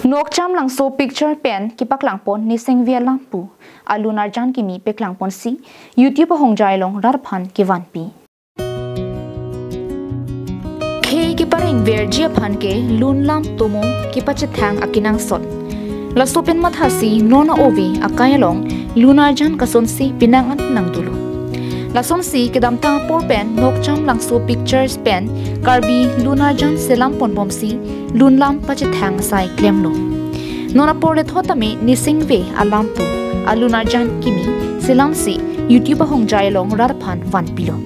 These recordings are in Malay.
Nokcham lang so picture pen kipak lang pon Nesengve Alam pu alun arjan kimi pek lang pon si YouTube hongjai long rarphan kivan pi ke kiparing vergia phan ke lun lam tomo kipache thang akinang sot la so pen mathasi nona ovi akaya long lun arjan kason si pinangan nang dulo lason si kedam tang por pen nokcham lang so pictures pen karbi lunar jan selam pon bom si lun lam pache thang sai klem lo nona por le thotame Nesengve Alam pu alunar jan kimi selam si YouTube hong jai long rar phan wan pilo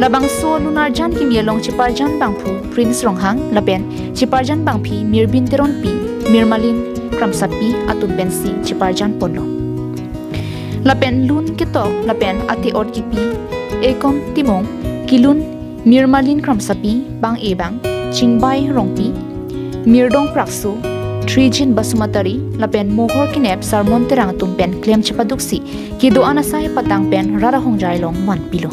labang so lunar jan kimi long chipar jan bang phu prince rong hang laben chipar jan bang phi mirbin teron pi mirmalin kramsapi atun ben si chipar jan pon lo lapen lun kito lapen ati or kipi ekom timong kilun mirmalin kramsapi bang ebang chingbai rongpi mirdong praksu trijin basumatari lapen mohor kinep sarmon terang tumpen klem chapaduksi kido anasai patang pen rara hongjai long man pilo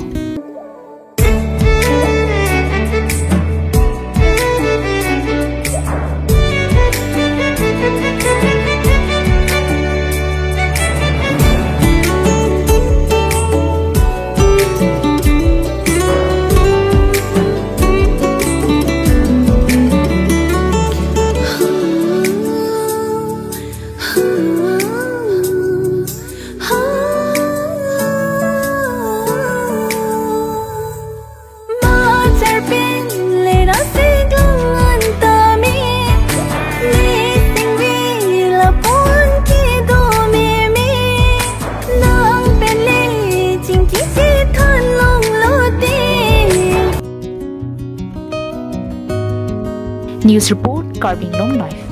News report, Carving Long Life.